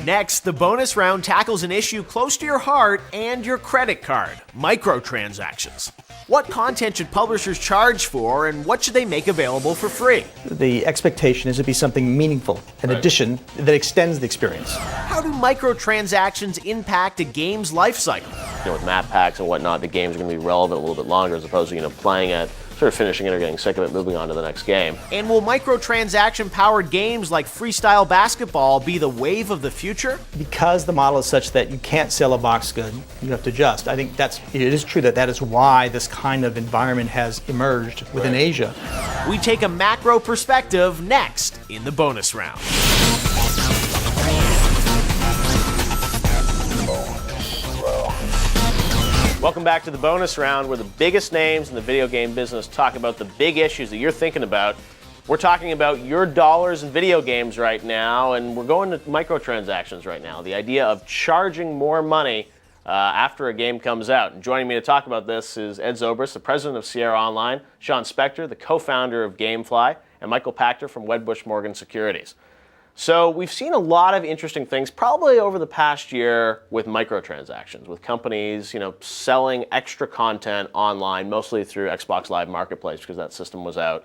Next, the bonus round tackles an issue close to your heart and your credit card: microtransactions. What content should publishers charge for, and what should they make available for free? The expectation is to be something meaningful, an addition that extends the experience. How do microtransactions impact a game's life cycle? With map packs and whatnot, the game's going to be relevant a little bit longer as opposed to, playing it, sort of finishing it or getting sick of it, moving on to the next game. And will microtransaction-powered games like freestyle basketball be the wave of the future? Because the model is such that you can't sell a box good, you have to adjust. I think it is true that is why this kind of environment has emerged within Asia. We take a macro perspective next in the bonus round. Welcome back to the bonus round, where the biggest names in the video game business talk about the big issues that you're thinking about. We're talking about your dollars in video games right now, and we're going to microtransactions right now. The idea of charging more money after a game comes out. And joining me to talk about this is Ed Zobrist, the president of Sierra Online, Sean Spector, the co-founder of Gamefly, and Michael Pachter from Wedbush Morgan Securities. So we've seen a lot of interesting things probably over the past year with microtransactions, with companies, selling extra content online, mostly through Xbox Live Marketplace because that system was out.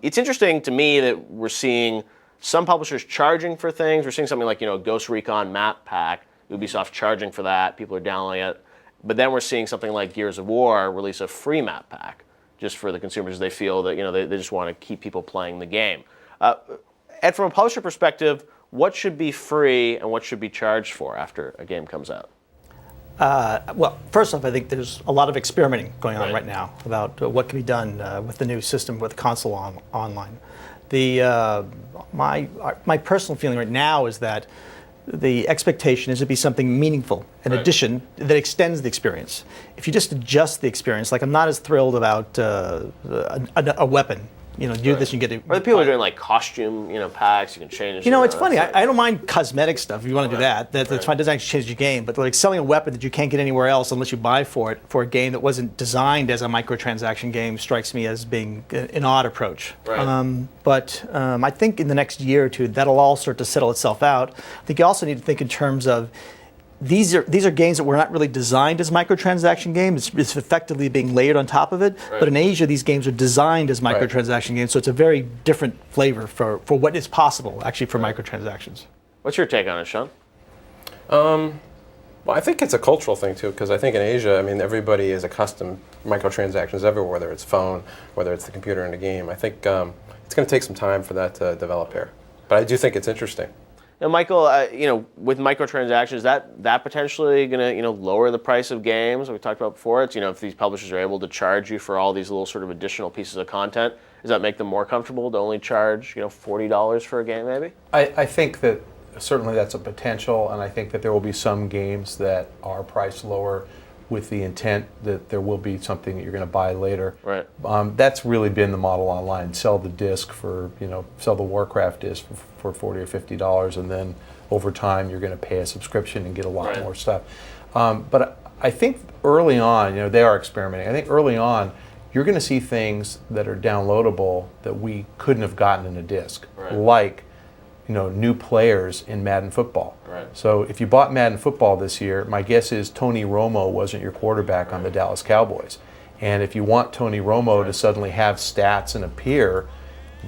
It's interesting to me that we're seeing some publishers charging for things. We're seeing something like, Ghost Recon map pack, Ubisoft charging for that. People are downloading it. But then we're seeing something like Gears of War release a free map pack just for the consumers. They feel that, they just want to keep people playing the game. Ed, from a publisher perspective, what should be free and what should be charged for after a game comes out? Well, first off, I think there's a lot of experimenting going on right now about what can be done with the new system with console online. My personal feeling right now is that the expectation is to be something meaningful, an addition that extends the experience. If you just adjust the experience, like I'm not as thrilled about a weapon. Do this and get it. Or the people are doing like costume, packs. You can change. It's funny. I don't mind cosmetic stuff if you want to do that. That's fine. It doesn't actually change your game. But like selling a weapon that you can't get anywhere else unless you buy for it for a game that wasn't designed as a microtransaction game strikes me as being an odd approach. Right. But I think in the next year or two that'll all start to settle itself out. I think you also need to think in terms of these are games that were not really designed as microtransaction games. It's effectively being layered on top of it. But in Asia, these games are designed as microtransaction games, so it's a very different flavor for what is possible, actually, for microtransactions. What's your take on it, Sean? Well, I think it's a cultural thing, too, because I think in Asia, everybody is accustomed to microtransactions everywhere, whether it's phone, whether it's the computer in the game. I think it's going to take some time for that to develop here. But I do think it's interesting. Now, Michael, with microtransactions, that potentially going to lower the price of games we talked about before. It's if these publishers are able to charge you for all these little sort of additional pieces of content, does that make them more comfortable to only charge $40 for a game maybe? I think that certainly that's a potential, and I think that there will be some games that are priced lower with the intent that there will be something that you're going to buy later. Right. That's really been the model online. Sell the disc for, sell the Warcraft disc for $40 or $50, and then over time you're going to pay a subscription and get a lot more stuff. But I think early on, they are experimenting. I think early on, you're going to see things that are downloadable that we couldn't have gotten in a disc, like new players in Madden football. Right. So if you bought Madden football this year, my guess is Tony Romo wasn't your quarterback on the Dallas Cowboys. And if you want Tony Romo to suddenly have stats and appear,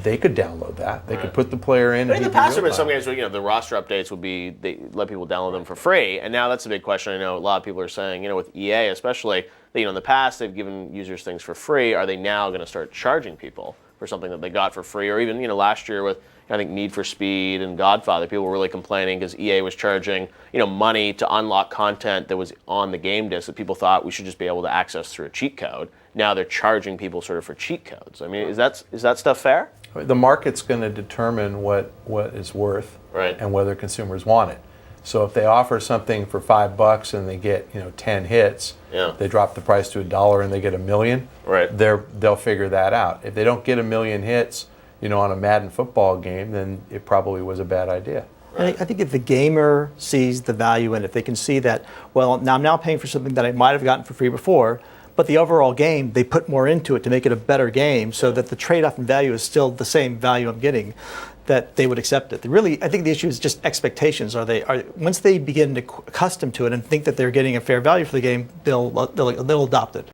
they could download that. They could put the player in. But in the past, there have been some games where the roster updates would be they let people download them for free, and now that's a big question. I know a lot of people are saying, with EA especially, that in the past they've given users things for free. Are they now going to start charging people for something that they got for free? Or even last year with I think Need for Speed and Godfather, people were really complaining because EA was charging money to unlock content that was on the game disc that people thought we should just be able to access through a cheat code. Now they're charging people sort of for cheat codes. Is that stuff fair? The market's going to determine what is worth and whether consumers want it. So if they offer something for $5 and they get 10 hits, they drop the price to $1 and they get 1 million. They'll figure that out. If they don't get 1 million hits, on a Madden football game, then it probably was a bad idea. I think if the gamer sees the value in it, they can see that, well, now I'm paying for something that I might have gotten for free before, but the overall game, they put more into it to make it a better game so that the trade-off in value is still the same value I'm getting. that they would accept it. Really, I think the issue is just expectations. Once they begin to accustom to it and think that they're getting a fair value for the game, they'll adopt it.